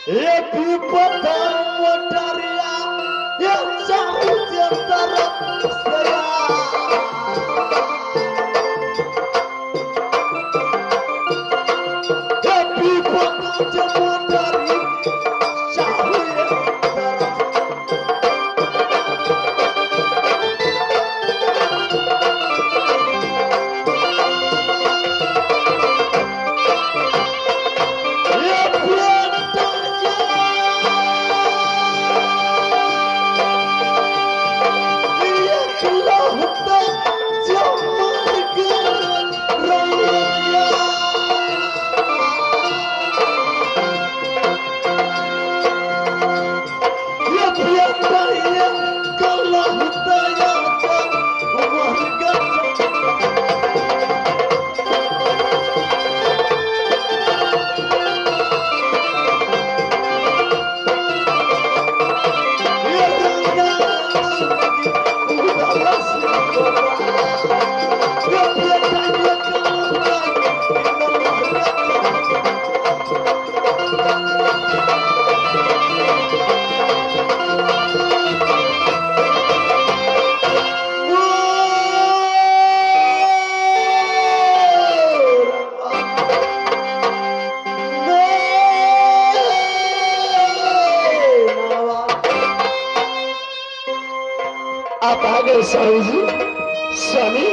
ये विपद मोटरिया ये चाहू से तरफ से ये विपद जो मोटरी चाहू ये तरफ आप आ गए साहू जी। स्वामी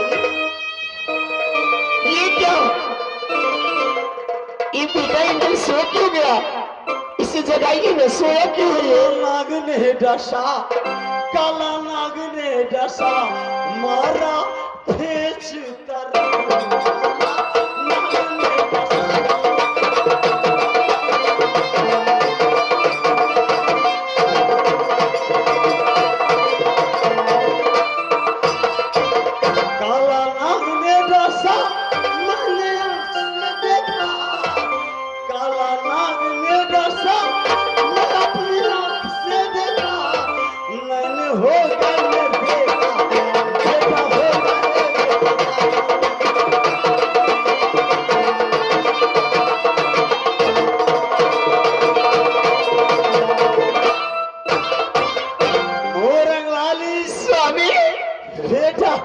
ये क्या, ये बेटा इंद्र सो क्यों गया? इसे जगाइए न, सोया क्यों है ये? नाग ने डसा, काला नाग ने डसा, मारा फेंच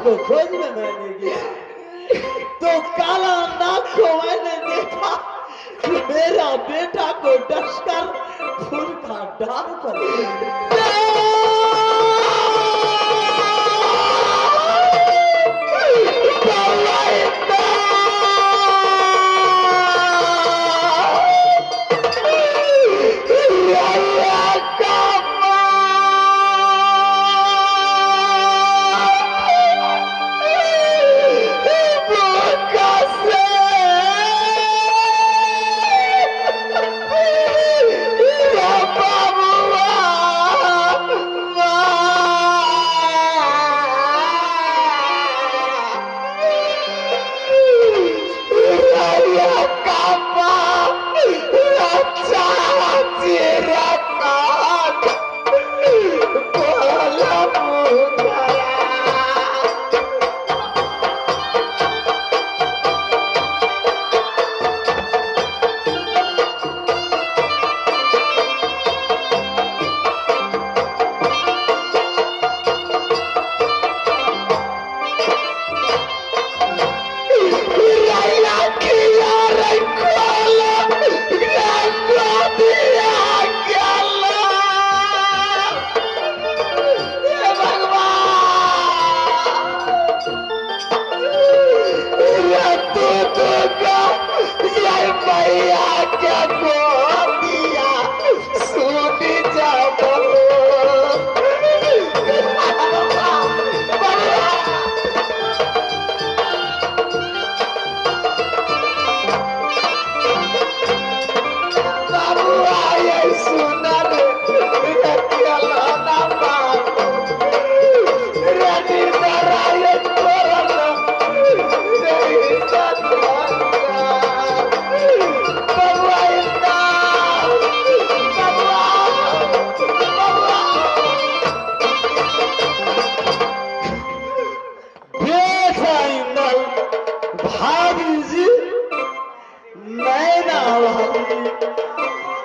को खोजने मैंने गया तो काला नाग को मैंने देखा, मेरा बेटा को डसकर फूल का डाल पर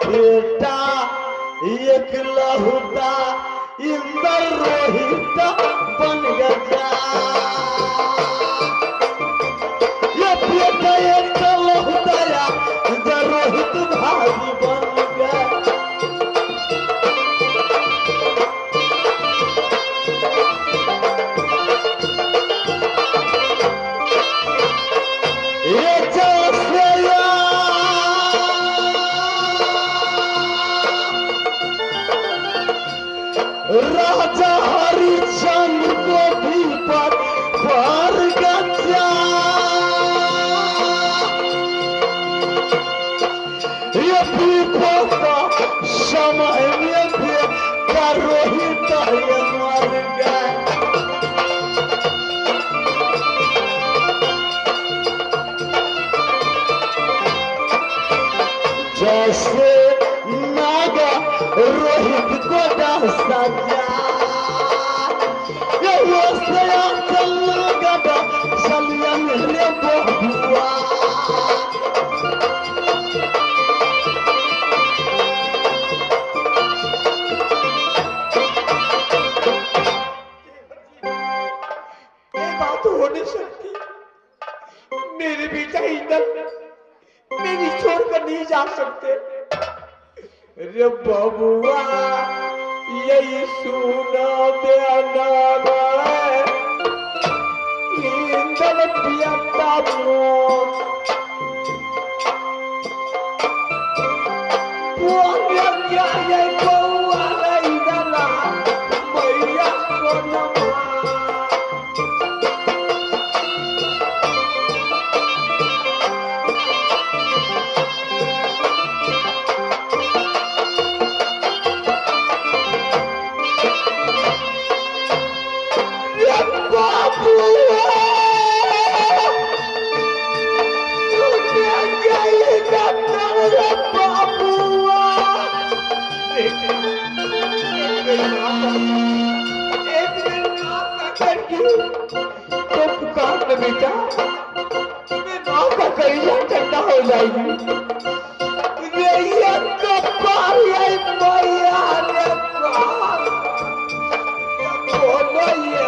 बेटा एकला होता इंदर रोहित बन गया ये बेटा एकला होता या इंदर रोहित भाजी बन गया ये जैसे राजा हरिचंद्र को भी पर गया ये पीपल का समय में भी रोहित ये मर गया जैसे नागा रोहित को डसा चलिया मेरे बहुआ ये बात हो नहीं सकती। मेरे बेटा इधर मेरी छोड़कर नहीं जा सकते। रे बबुआ यही सुना देना इंदर पियता क्या ये बउआ नहीं दला मैया सोना बेटा मैं माँ का कलेजा ठंडा हो जाएगी बोलो ये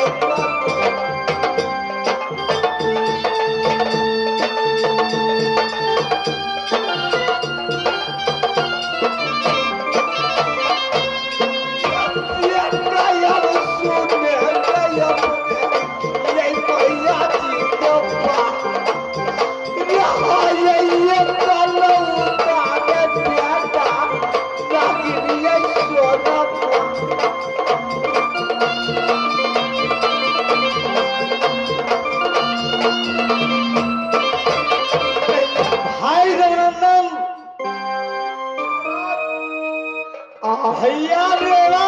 भैया मेरा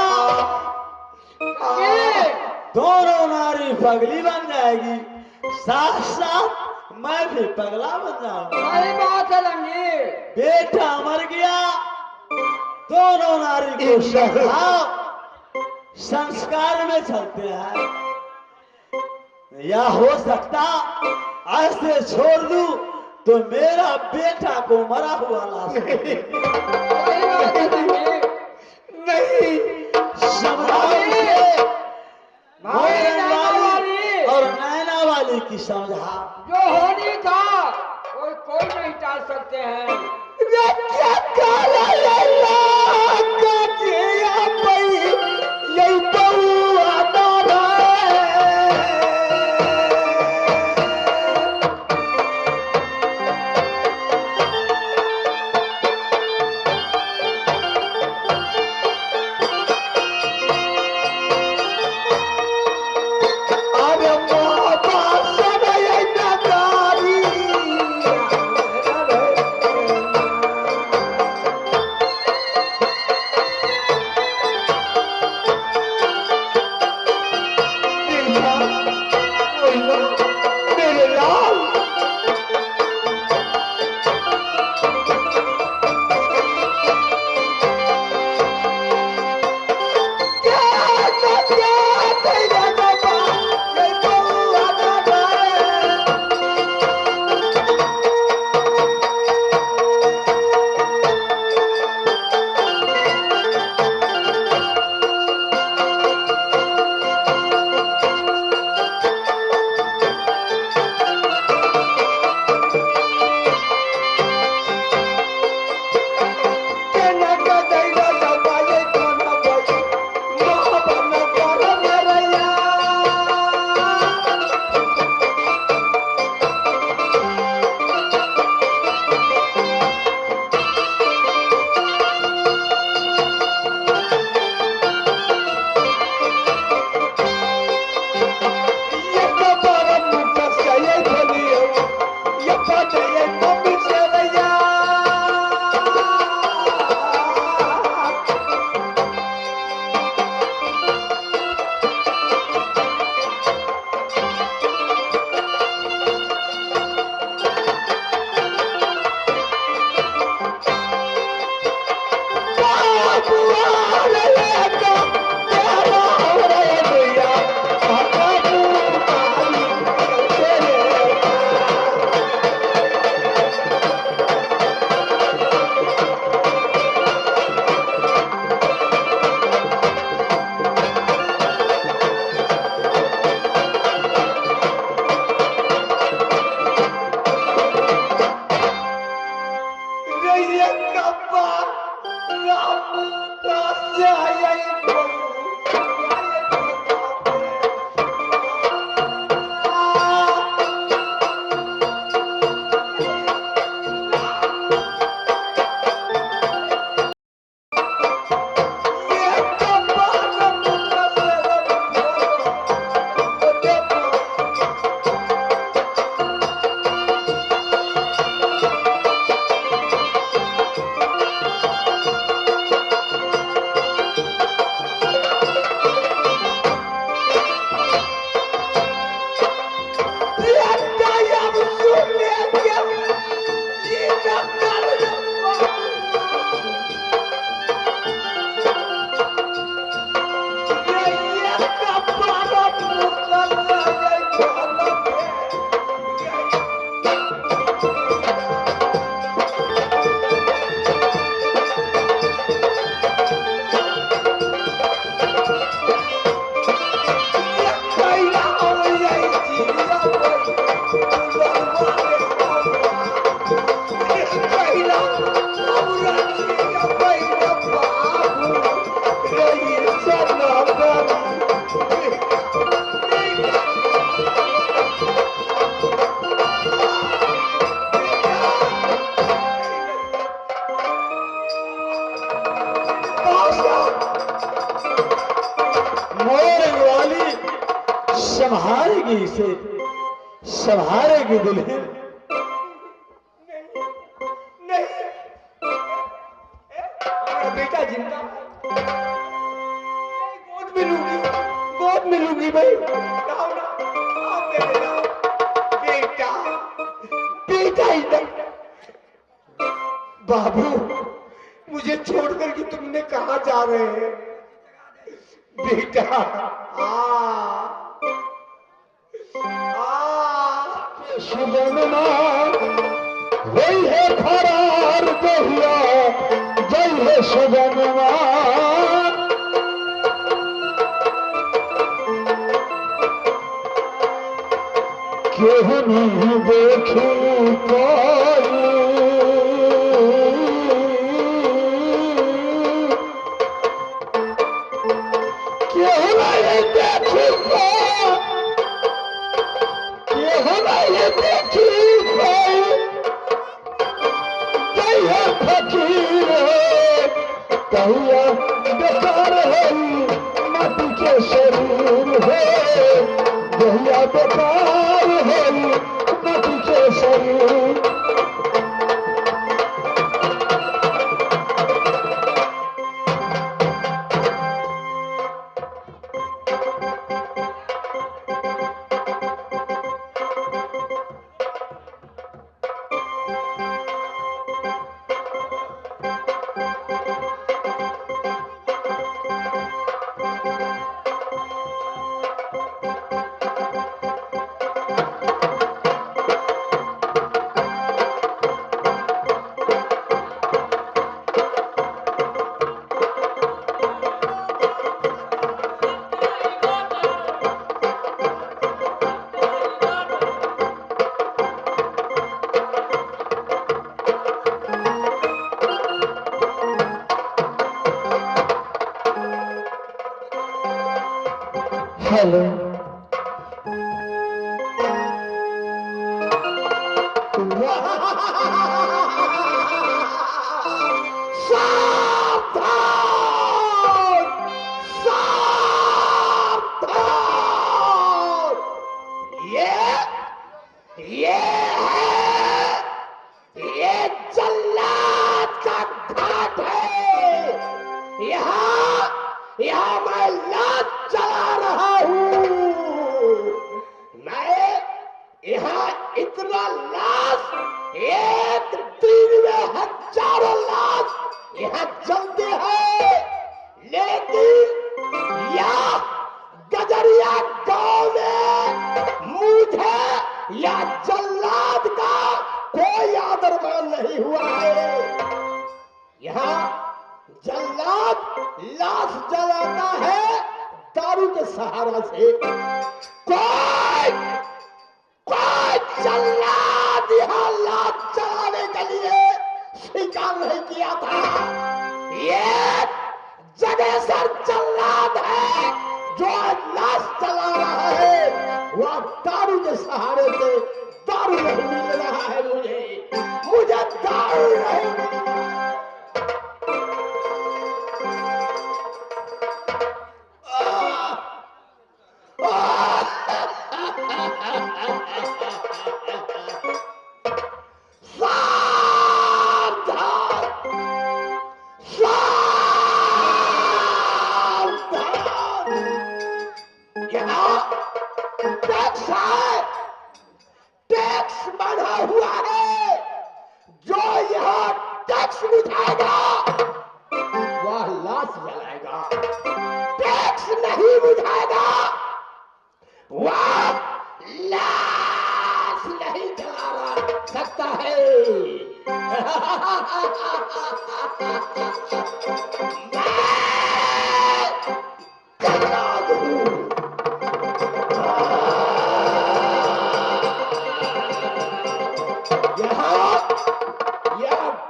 दोनों नारी पगली बन जाएगी साथ साथ मैं भी पगला बन जाऊंगा। अरे बात है लंगी बेटा मर गया दोनों नारी को संस्कार में चलते हैं या हो सकता ऐसे छोड़ दूं तो मेरा बेटा को मरा हुआ ला नहीं और नैना वाली की समझा जो होनी था कोई नहीं टाल सकते हैं। ये कब्बा राम से आया संभारेगी इसे, संभारेगी दुल्हन। नहीं, मेरा बेटा जिंदा, गोद में लूंगी भाई। आओ ना, आओ मेरे नाम, बेटा, बेटा ही नहीं। बाबू, मुझे छोड़कर कि तुमने कहा जा रहे हैं? बेटा, सुगनमा वही है फरार कहिया जय है सुगनमा। क्यों नहीं देखी पाई क्यों नहीं देखी पाई क्यों नहीं देखी पाई जय फकीर कहिया बेकार है माटी के शरीर है कहिया बेकार है माटी के शरीर। हेलो ये जल्लाद का घाट है। यहाँ मैं लाश चला रहा हूँ। मैं यहाँ इतना लाश, एक दिन में हजारों लाश यहाँ जलते हैं, लेकिन यहाँ गजरिया गांव में मुझे या जल्लाद का कोई आदरमान नहीं हुआ है। यहाँ जल्लाद लाश जलाता है दारू के सहारा से। कोई जल्लाद यहाँ लाश जलाने के लिए स्वीकार काम नहीं किया था। ये जगेसर जल्लाद है जो लाश चला रहा है। वह दारू के सहारे से दारू नहीं मिल रहा है मुझे दारू नहीं मिल रहा है। टैक्स बढ़ा हुआ है। जो यहाँ टैक्स उठाएगा वह लाश जलाएगा। टैक्स नहीं उठाएगा वह लाश नहीं जला सकता है।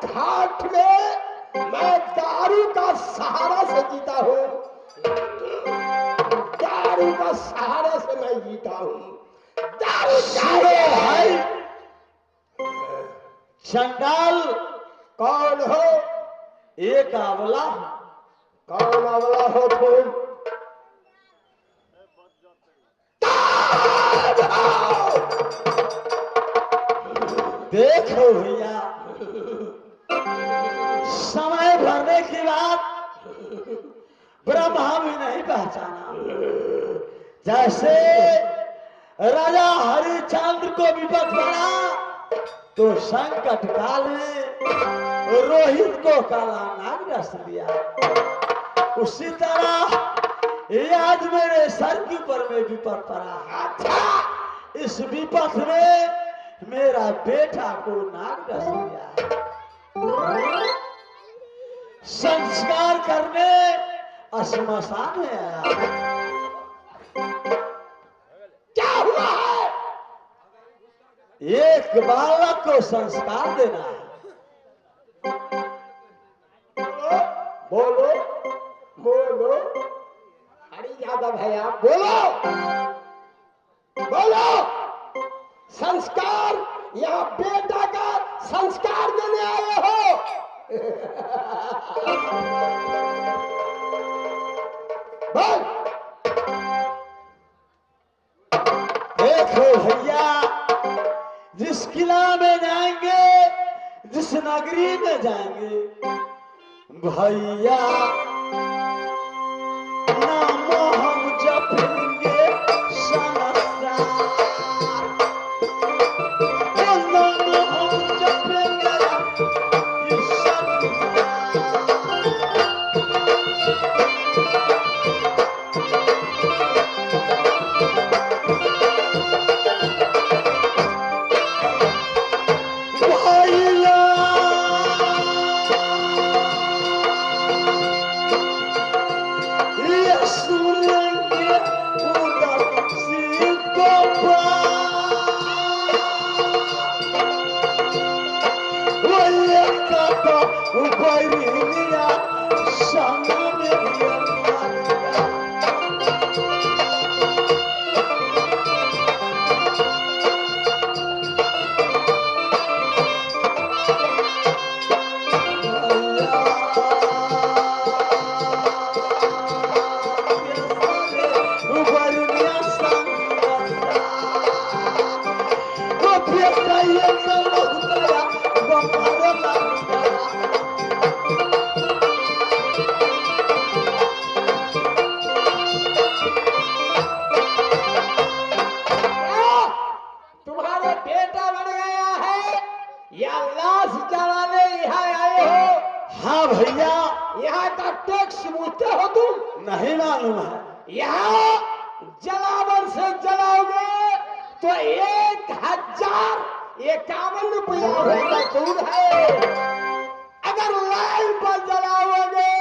घाट में मैं दारू का सहारा से जीता हूँ। दारू का सहारा से मैं जीता हूँ। दारू भाई चंडाल कौन हो? एक आंवला। कौन आंवला हो तुम? देखो भैया समय भरने के बाद ब्रह्मा भी नहीं पहचाना। जैसे राजा हरिश्चंद्र को विपद पड़ा तो संकट काल में रोहित को काला नाग डस दिया। उसी तरह आज मेरे सर के ऊपर में विपद पड़ा। अच्छा इस विपद में मेरा बेटा को नाग डस दिया। संस्कार करने श्मशान में आया। क्या हुआ है? एक बालक को संस्कार देना है। बोलो बोलो हरि यादव भैया बोलो बोलो। संस्कार यहाँ बेटा का संस्कार देने आए हो। बोल। देखो भैया जिस किला में जाएंगे जिस नगरी में जाएंगे भैया नाम हम जपेंगे नहीं मालूम है। यहाँ जलावन से जलाओगे तो 1051 रुपया होगा दूध है। अगर लाइन पर जलाओगे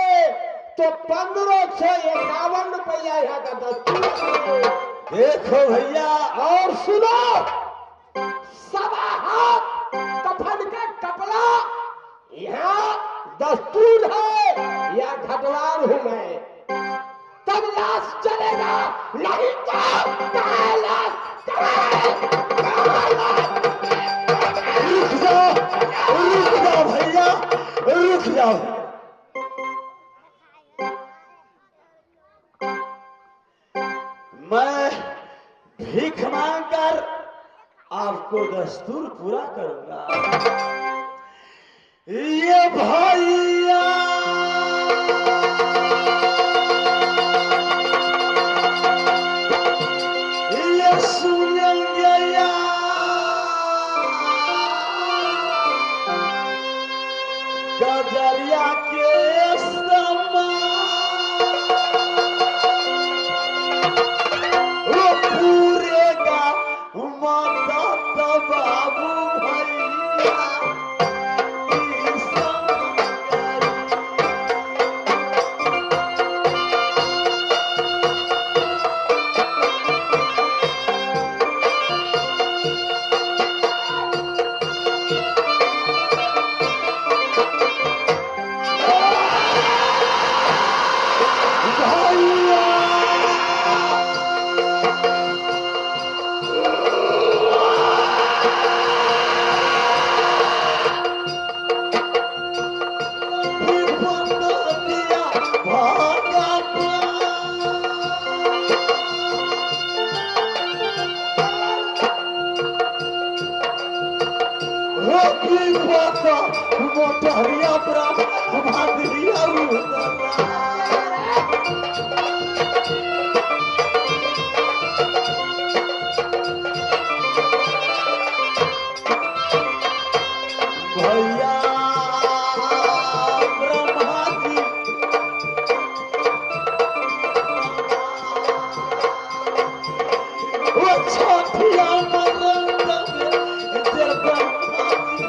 तो 1551 रुपया यहाँ का दस्तूर है। देखो भैया और सुनो, सवा हाथ कफन का कपड़ा यहाँ दस्तूर है या घटवार हूं मैं? तब लाश चलेगा, नहीं तो कहाँ लाश? रुक जाओ भैया, रुक जाओ। मैं भीख मांगकर आपको दस्तूर पूरा करूंगा। ये भैया ये सुनेंगे या गजरिया के वो पूरेगा माता तो बाबू भैया इस समंदर। मोटरिया भादरिया भैया ब्रह्मा जी वो छोटिया मरंग में जब ब्रह्मा जी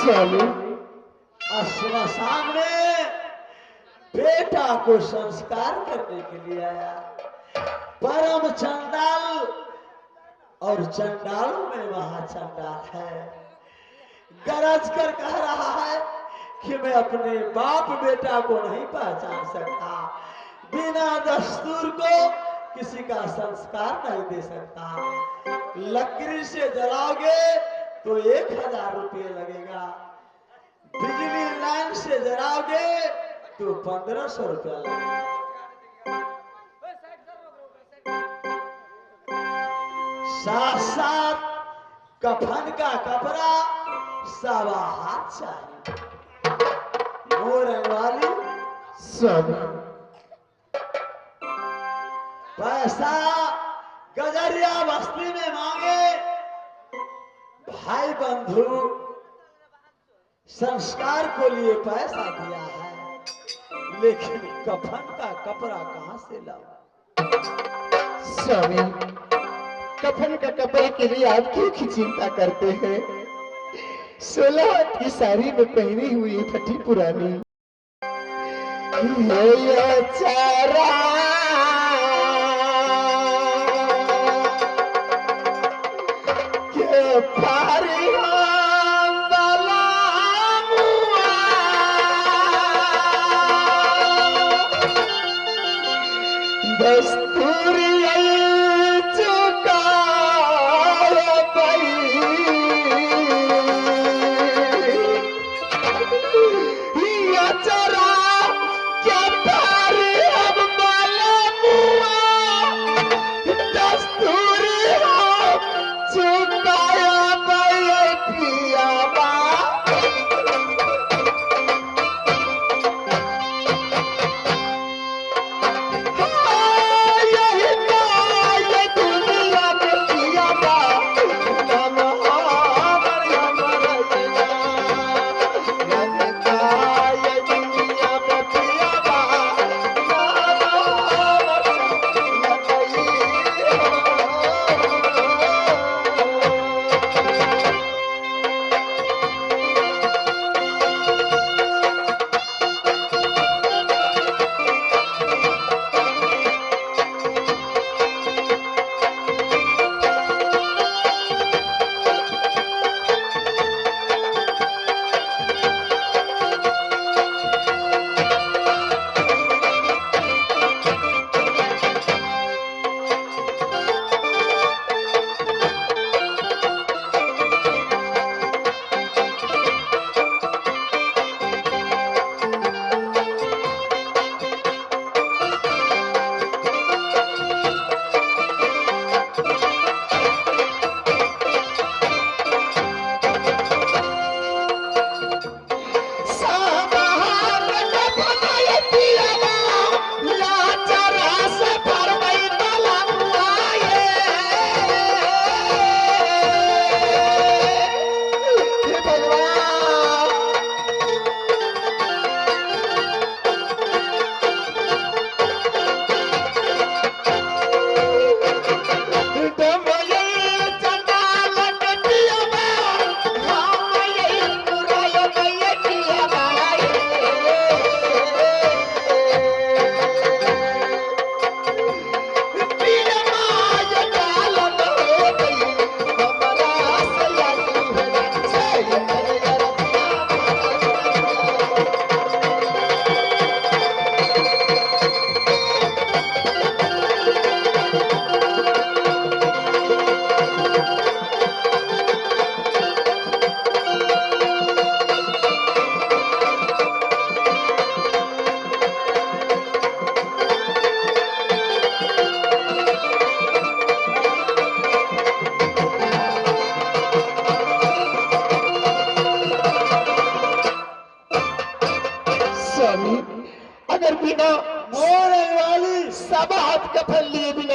स्वामी। श्मशान में बेटा को संस्कार करने के लिए आया। परम चंडाल और चंडालों में महाचंडाल है। गरज कर कह रहा है कि मैं अपने बाप बेटा को नहीं पहचान सकता, बिना दस्तूर को किसी का संस्कार नहीं दे सकता। लकड़ी से जलाओगे तो 1000 रुपये लगेगा, बिजली लाइन से जलाओगे तो 1500 रुपया लगेगा। साथ साथ कफन का कपड़ा 1.25 हाथ चाहिए। मोरंग वाली स्वामी। पैसा गजरिया बस्ती में मांगे। भाई बंधु संस्कार को लिए पैसा दिया है, लेकिन कफन का कपड़ा कहां से लाऊं? स्वामी, कफन का कपड़े के लिए आप क्यों की चिंता करते हैं? 16 हाथ की साड़ी में पहनी हुई फटी पुरानी ये चारा के पारी हम बलामुआ दस्तूरी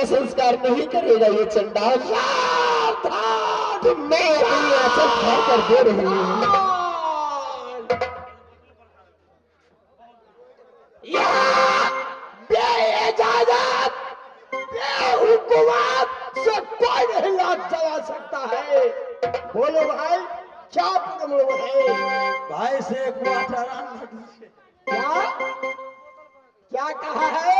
संस्कार नहीं करेगा ये चंडाल। मैं अपनी आंचल फाड़ कर दे रही हूँ। बेइजाजत बेहुकूमत से कोई नहीं लाश जला सकता है। बोलो भाई, क्या प्रॉब्लम है? भाई से एक वाटर आना दीजिए। क्या क्या कहा है?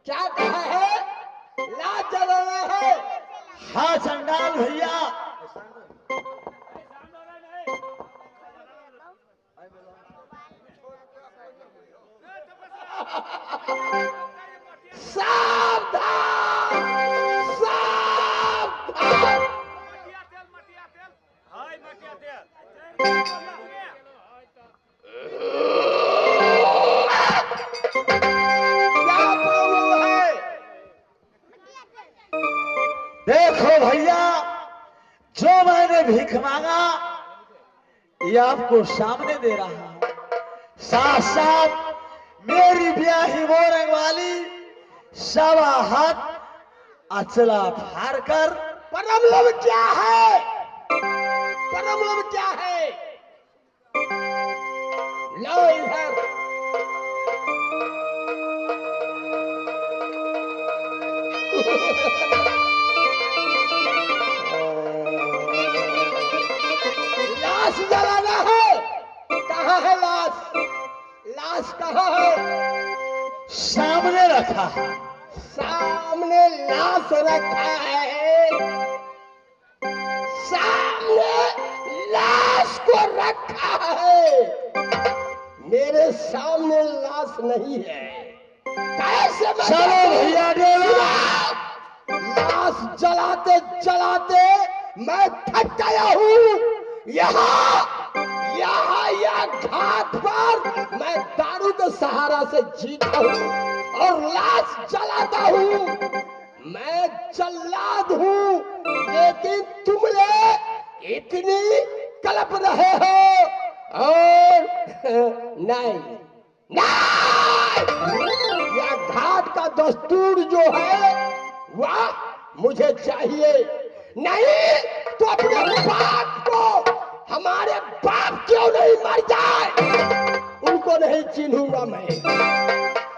क्या कहा है? लाज जलाना है? हाँ चंडाल भैया। सावधान सावधान। क्या प्रॉब्लम है? देखो भैया, जो मैंने भीख मांगा ये आपको सामने दे रहा हूं। साथ साथ मेरी ब्याही मोरंग वाली सवा हाथ अचला फाड़ कर। प्रॉब्लम क्या है? प्रॉब्लम क्या है? लो इधर। लाश जलाना है? कहाँ है लाश? लाश कहाँ है? सामने रखा है। सामने लाश रखा है। सामने लाश को रखा है। मेरे सामने लाश नहीं है। कैसे मैं चलो भैया डेरा। लाश जलाते जलाते मैं थक गया हूँ। यहाँ या घाट पर मैं दारू के सहारा से जीता हूँ और लाश जलाता हूँ। मैं जल्लाद हूँ, लेकिन तुम लोग इतनी कलप रहे हो और नहीं नहीं, यह घाट का दस्तूर जो है वह मुझे चाहिए। नहीं तो अपने बाप को, हमारे बाप क्यों नहीं मर जाए, उनको नहीं चिन्हूंगा मैं।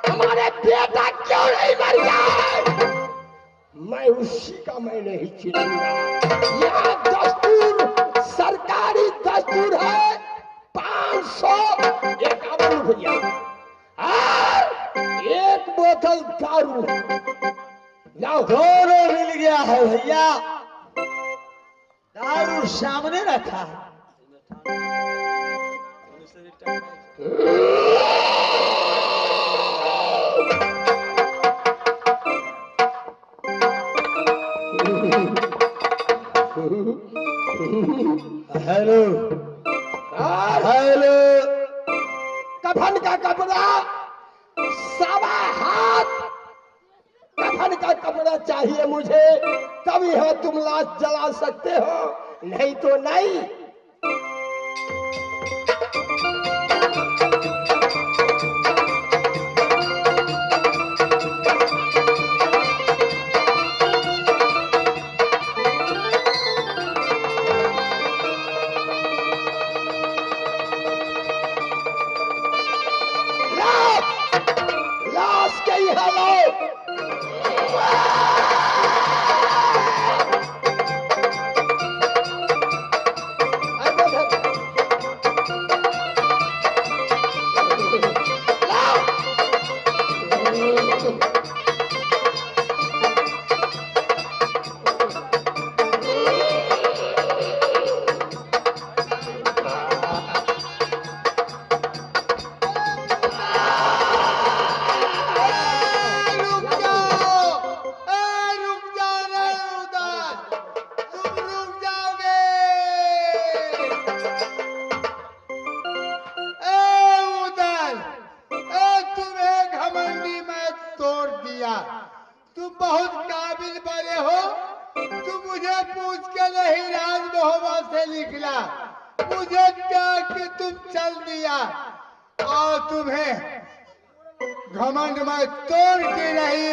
हमारे बेटा क्यों नहीं मर जाए, मैं उसी का मैं नहीं चिन्हूंगा। यह दस्तूर सरकारी दस्तूर है। 551 रुपया और 1 बोतल दारू। लाओ। दोनों मिल गया है भैया। दारू सामने रखा है। Hello hello. कफन का कपड़ा, सवा हाथ कफन का कपड़ा चाहिए मुझे, तभी है तुम लाश जला सकते हो, नहीं तो नहीं। लाश के यहाँ लाओ। तुम बहुत काबिल बने हो। तुम मुझे पूछ के नहीं राजमहल से निकला, मुझे क्या कि तुम चल दिया और तुम्हें घमंड में तोड़ के नहीं।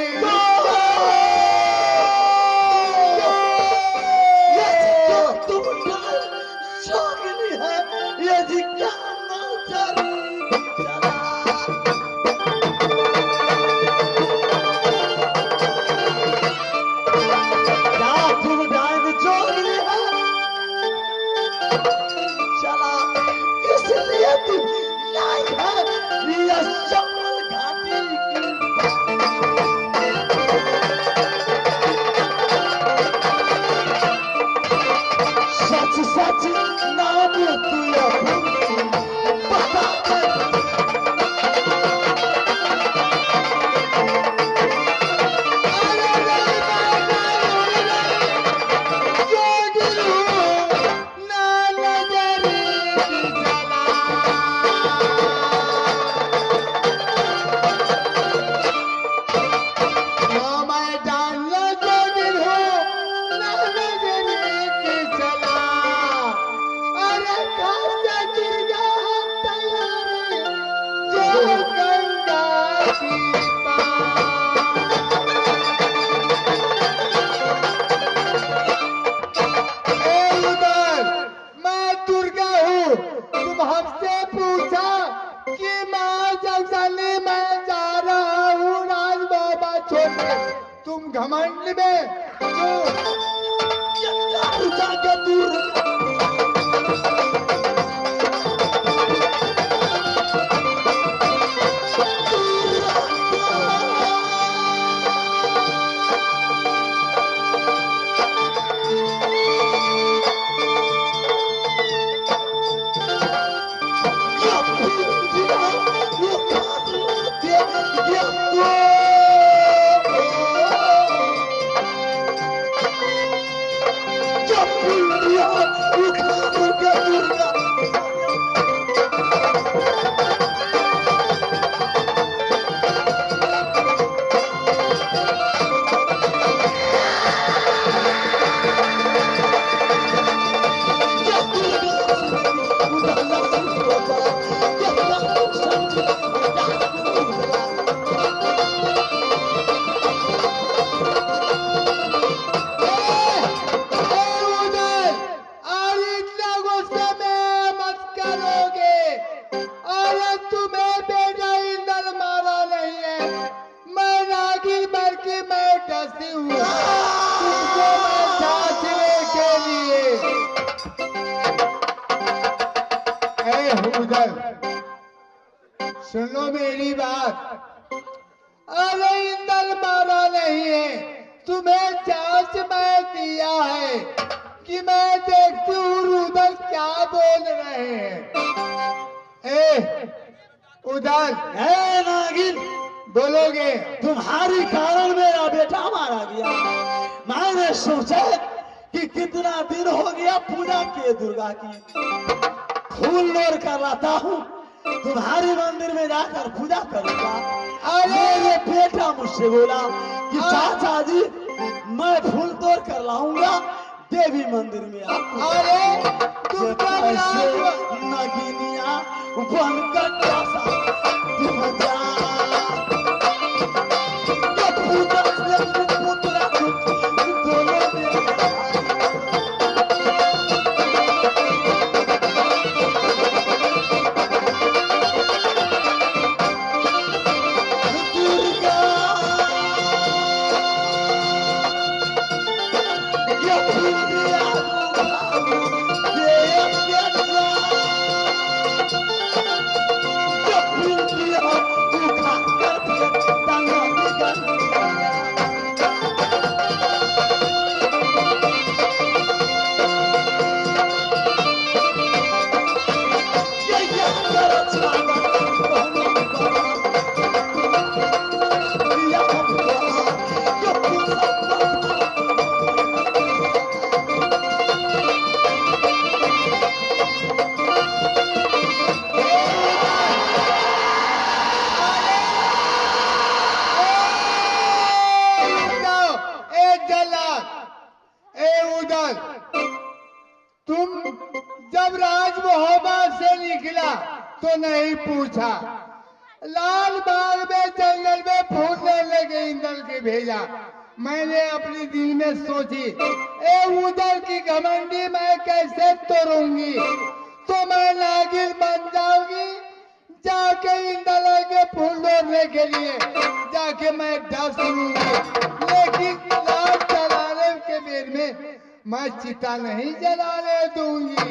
में जो जाके दूर सुन लो मेरी बात। अरे इंदल मारा नहीं है, तुम्हें चांस मैं दिया है कि मैं देखती हूँ उधर क्या बोल रहे हैं। उधर है नागिन, बोलोगे? तुम्हारी कारण मेरा बेटा मारा गया। मैंने सोचा कि कितना दिन हो गया पूजा किए दुर्गा की, फूल लोर कर लाता हूँ, तुम्हारे मंदिर में जाकर पूजा करूंगा। मेरे बेटा मुझसे बोला कि चाचा जी मैं फूल तोड़ कर लाऊंगा देवी मंदिर में। अरे तुम कैसे नगिनिया बनकर कैसा तुम जा पूजा से पुतला दोनों तुम जब राजमहोबा से निकला तो नहीं पूछा, लाल बाग में जंगल में फूलने लगे इंदल के भेजा। मैंने अपने दिल में सोची उधर की घमंडी मैं कैसे तोड़ूंगी, तो मैं नागिन बन जाऊंगी। जाके इंदल के फूल तोड़ने के लिए जाके मैं डस लूंगी, लेकिन लाल जलाने के बेर में मैं चिता नहीं जलाने दूंगी।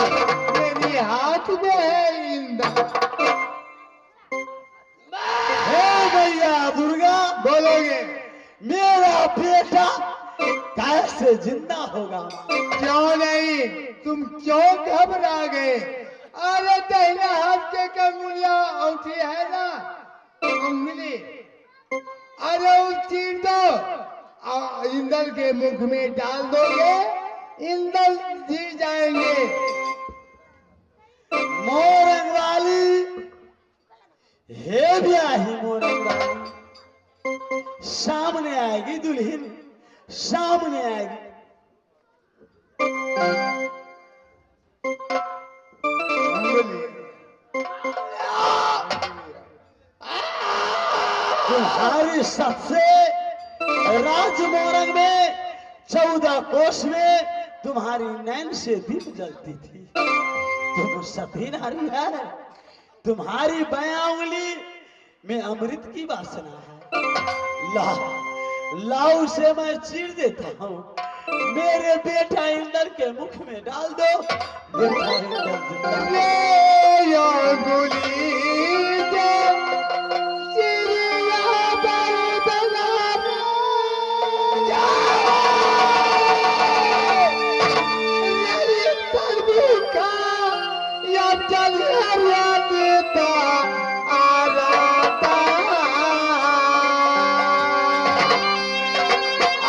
मेरी हाथ में है इंदल। हे भैया दुर्गा, बोलोगे? मेरा बेटा कैसे जिंदा होगा? क्यों नहीं, तुम क्यों घबरा गए? अरे दाहिने हाथ के कंगुलियां औंठी है ना, उंगली, अरे उस चीर दो, इंदल के मुख में डाल दोगे, इंदल जी जाएंगे। मोरंग वाली, हे ब्याही मोरंग वाली, सामने आएगी दुल्हन, सामने आएगी। तुम्हारी सबसे राजमोरंग में 14 कोष में तुम्हारी नैन से दीप जलती थी। तुम सती नारी है, तुम्हारी बायां उंगली में अमृत की वासना है। ला लाऊ से मैं चीर देता हूँ, मेरे बेटा इंद्र के मुख में डाल दो। बेटा इंद्र जिंदा है। रे यो गुली दे चिड़िया बरदला मेरी तरबी का या चलिया देता आराता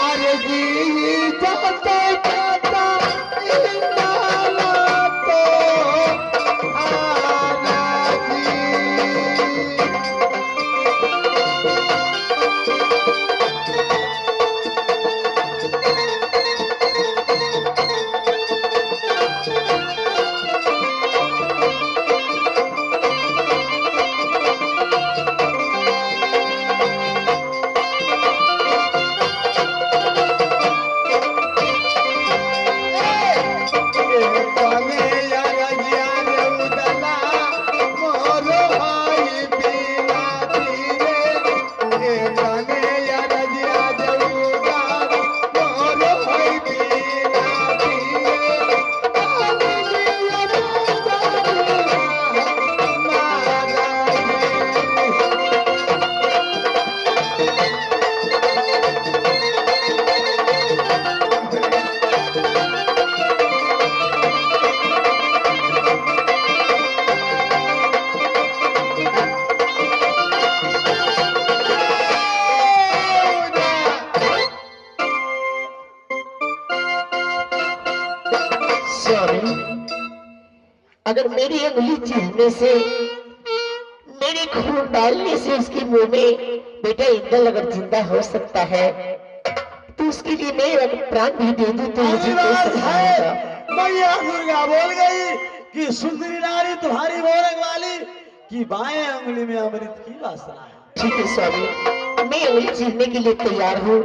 अरे जी जाता जाता इंदाला तो आना जी स्वामी, अगर मेरी अंगुली चीरने से, मेरे खून डालने से उसके मुंह में बेटा इंद्र अगर जिंदा हो सकता है, तो उसके लिए मैं अगर प्राण भी दे दूं तो मुझे अविनाश कैसे है, होगा? मैया दुर्गा बोल गई कि सुंदरी नारी तुम्हारी मोरंग वाली की बाएं उंगली में अमृत की वासना है। ठीक है स्वामी, मैं अंगुली चीरने के लिए तैयार हूँ।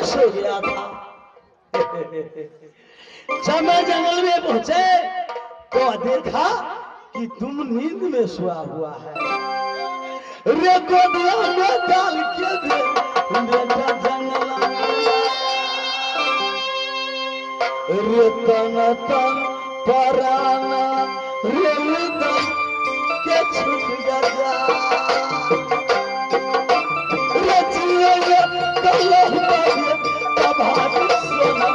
सो गया था। जब मैं जंगल में पहुंचे तो देखा कि तुम नींद में सोया हुआ है। रे गोदिया में डाल के दे बेटा जंगला रे तन तन पराना रे दम के छूट गया रे जियो ये कलह बागे तबाही सोना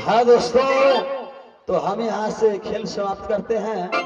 हाँ दोस्तों, तो हम यहाँ से खेल समाप्त करते हैं।